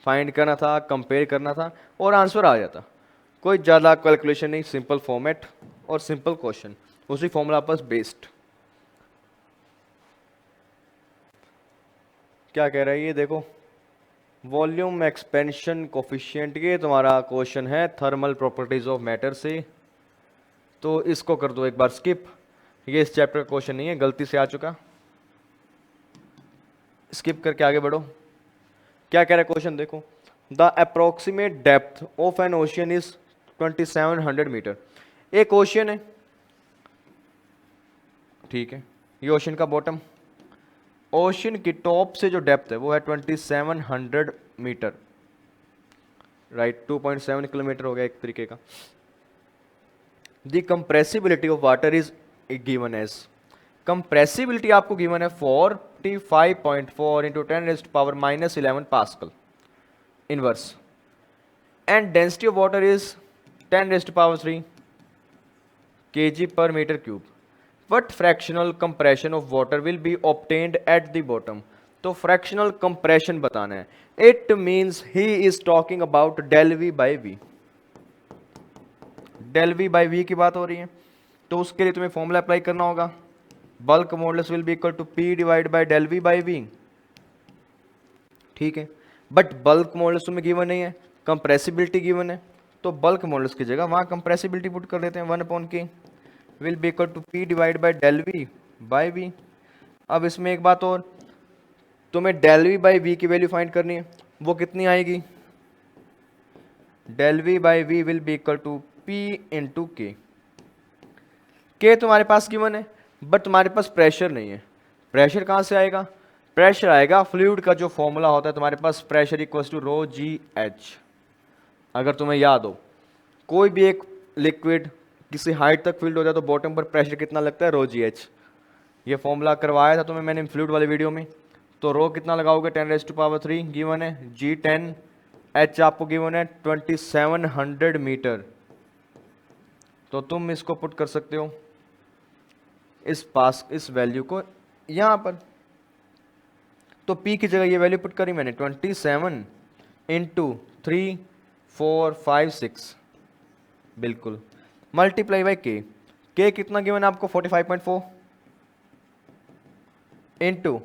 find करना था, कंपेयर करना था और आंसर आ जाता। कोई ज़्यादा कैलकुलेशन नहीं, सिंपल फॉर्मेट और सिंपल क्वेश्चन, उसी फॉर्मूला पर बेस्ड। क्या कह रहा है ये देखो, वॉल्यूम एक्सपेंशन कोफिशिएंट, ये तुम्हारा क्वेश्चन है थर्मल प्रॉपर्टीज ऑफ मैटर से, तो इसको कर दो एक बार स्किप। ये इस चैप्टर का क्वेश्चन नहीं है, गलती से आ चुका, स्किप करके आगे बढ़ो। क्या कह रहा है क्वेश्चन देखो, the approximate depth of an ocean is 2700 metre. एक ओशियन है, ठीक है, ये ओशियन का बॉटम, ओशियन की टॉप से जो डेप्थ है वो है 2700 मीटर, राइट, 2.7 किलोमीटर हो गया एक तरीके का। The compressibility of water is given as, compressibility आपको गिवन है 45.4 into 10⁻⁻11 pascal inverse, and density of water is 10⁻³ kg per meter cube. What fractional compression of water will be obtained at the bottom? तो fractional compression बताना है। It means he is talking about del v by v, del v by v की बात हो रही है, तो उसके लिए तुम्हें फॉर्मूला अप्लाई करना होगा, bulk modulus will be equal to p divide by del v by v, ठीक है। बट बल्क मॉडुलस तुम्हें गिवन नहीं है, कंप्रेसिबिलिटी गिवन है, तो बल्क मॉडुलस की जगह वहां कंप्रेसिबिलिटी पुट कर देते हैं, 1/k will be equal to p divide by del v by v। अब इसमें एक बात और, तुम्हें del v बाय v की वैल्यू फाइंड करनी है, वो कितनी आएगी, del v by v will be equal to p into k। k तुम्हारे पास गिवन है, बट तुम्हारे पास प्रेशर नहीं है, प्रेशर कहाँ से आएगा, प्रेशर आएगा फ्लूइड का जो फॉर्मूला होता है तुम्हारे पास, pressure equals to rho g h. अगर तुम्हें याद हो, कोई भी एक लिक्विड किसी हाइट तक फिल्ड हो जाए तो बॉटम पर प्रेशर कितना लगता है, रो जी एच। ये फॉर्मूला करवाया था तुम्हें मैंने फ्लूइड वाले वीडियो में। तो रो कितना लगाओगे, 10⁻³ गिवन है, जी 10, एच आपको गिवन है 2700 मीटर। तो तुम इसको पुट कर सकते हो इस वैल्यू को यहाँ पर, तो P की जगह ये वैल्यू पुट करी मैंने 27 इंटू 3 4 5 6 बिल्कुल, मल्टीप्लाई बाई के कितना गिवन है आपको 45.4 इंटू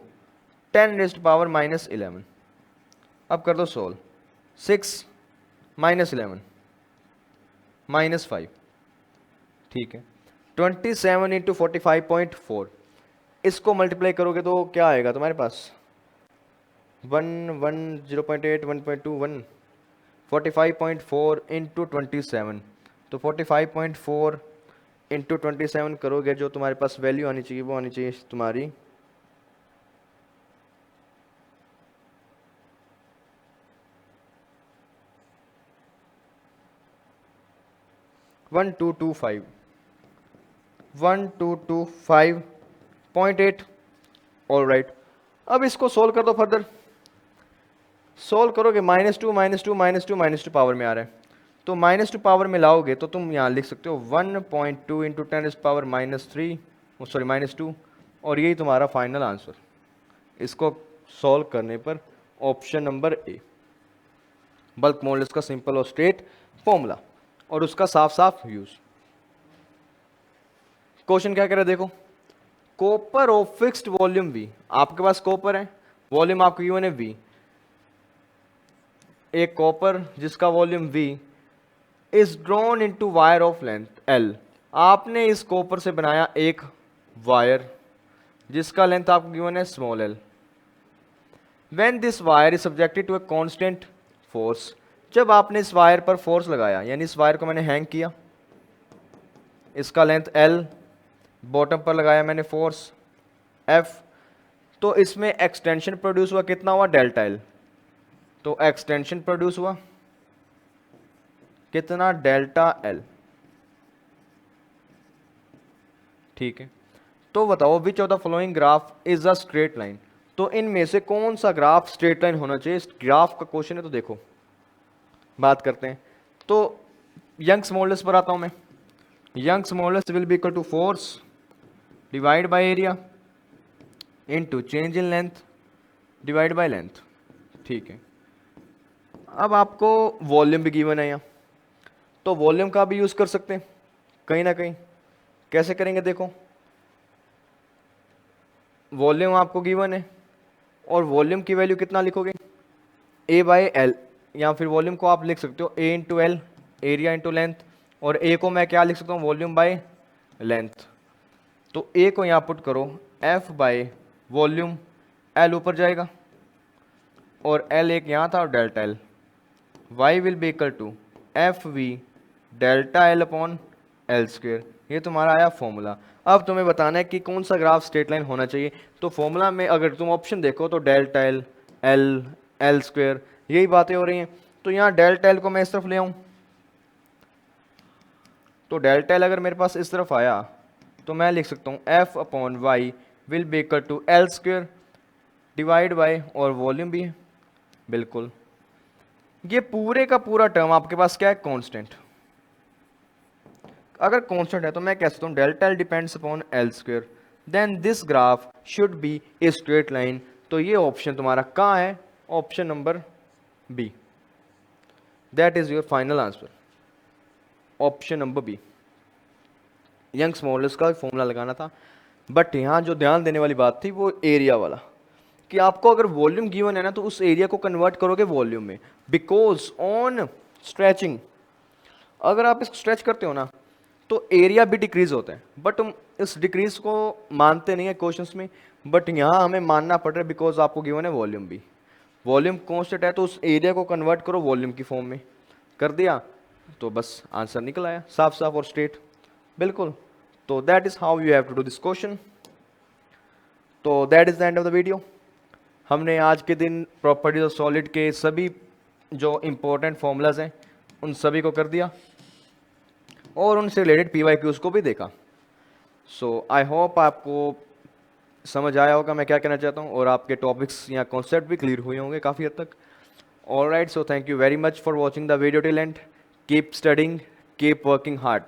10⁻⁻11। अब कर दो सोल्व, 6 -11 -5, ठीक है, 27 इंटू 45.4, इसको मल्टीप्लाई करोगे तो क्या आएगा तुम्हारे पास, 0.8 1.2 45.4 इंटू 27, तो 45.4 इंटू 27 करोगे, जो तुम्हारे पास वैल्यू आनी चाहिए वो आनी चाहिए तुम्हारी 1225.8। ऑलराइट, अब इसको सोल्व कर दो फर्दर, सोल्व करोगे -2 -2 -2 -2 पावर में आ रहा है, तो -2 पावर में लाओगे तो तुम यहाँ लिख सकते हो 1.2 इंटू 10⁻³ सॉरी -2, और यही तुम्हारा फाइनल आंसर। इसको सॉल्व करने पर option number A, bulk modulus का सिंपल और स्ट्रेट फॉर्मूला और उसका साफ साफ यूज। क्वेश्चन क्या कह रहा है देखो, copper of fixed volume V, आपके पास कॉपर है, वॉल्यूम आपको गिवन है V, एक कॉपर जिसका volume V is drawn into wire of length L, आपने इस कॉपर से बनाया एक वायर जिसका लेंथ आपको गिवन है small l। When this wire is subjected to a constant force, जब आपने इस वायर पर फोर्स लगाया, यानी इस वायर को मैंने हैंग किया, इसका लेंथ L, बॉटम पर लगाया मैंने फोर्स F, तो इसमें एक्सटेंशन प्रोड्यूस हुआ, कितना हुआ, डेल्टा L, तो एक्सटेंशन प्रोड्यूस हुआ कितना, डेल्टा L, ठीक है। तो बताओ which of the following graph is a straight line, तो इनमें से कौन सा ग्राफ स्ट्रेट लाइन होना चाहिए, इस ग्राफ का क्वेश्चन है। तो देखो बात करते हैं, तो यंग्स मॉडुलस पर आता हूं मैं, Young's modulus will be equal to force divide by area into change in length divide by length, ठीक है। अब आपको वॉल्यूम भी गिवन है यहाँ, तो वॉल्यूम का भी यूज़ कर सकते हैं कहीं ना कहीं। कैसे करेंगे देखो, वॉल्यूम आपको गिवन है और वॉल्यूम की वैल्यू कितना लिखोगे, ए बाई एल, या फिर वॉल्यूम को आप लिख सकते हो A into L, area into length, और ए को मैं क्या लिख सकता हूँ, वॉल्यूम बाय लेंथ। तो ए को यहाँ पुट करो एफ बाय वॉल्यूम, एल ऊपर जाएगा और एल एक यहाँ था और delta L, Y will be equal to F V delta L upon L square. ये तुम्हारा आया फॉर्मूला। अब तुम्हें बताना है कि कौन सा ग्राफ स्ट्रेट लाइन होना चाहिए। तो फॉर्मूला में अगर तुम ऑप्शन देखो तो delta L, L, L square, यही बातें हो रही हैं। तो यहाँ डेल्टा एल को मैं इस तरफ ले आऊँ, तो डेल्टा एल अगर मेरे पास इस तरफ आया तो मैं लिख सकता हूँ F upon Y will be equal to L square divide by, और वॉल्यूम भी है बिल्कुल। ये पूरे का पूरा टर्म आपके पास क्या है, कांस्टेंट। अगर कांस्टेंट है तो मैं कह सकता हूँ delta L depends upon L square, then this graph should be a straight line. तो ये ऑप्शन तुम्हारा कहाँ है, option number B, that is your final answer, option number B. Young's modulus का फॉर्मूला लगाना था, बट यहाँ जो ध्यान देने वाली बात थी वो एरिया वाला, कि आपको अगर वॉल्यूम गिवन है ना तो उस एरिया को कन्वर्ट करोगे वॉल्यूम में, बिकॉज ऑन स्ट्रेचिंग अगर आप इसको स्ट्रेच करते हो ना तो एरिया भी डिक्रीज होता है, बट तुम इस डिक्रीज को मानते नहीं है क्वेश्चंस में, बट यहाँ हमें मानना पड़ रहा है बिकॉज आपको गिवन है वॉल्यूम भी। वॉल्यूम कॉन्स्टेंट है तो उस एरिया को कन्वर्ट करो वॉल्यूम की फॉर्म में, कर दिया तो बस आंसर निकल आया, साफ साफ और स्ट्रेट, बिल्कुल। तो that is how you have to do this question. तो that is the end of the video. हमने आज के दिन प्रॉपर्टीज ऑफ सॉलिड के सभी जो इंपॉर्टेंट फॉर्मूलाज हैं उन सभी को कर दिया और उनसे रिलेटेड PYQs को भी देखा। सो आई होप आपको समझ आया होगा मैं क्या कहना चाहता हूँ, और आपके टॉपिक्स या कॉन्सेप्ट भी क्लियर हुए होंगे काफ़ी हद तक। Alright, so thank you very much for watching the video till and, keep studying, keep working hard.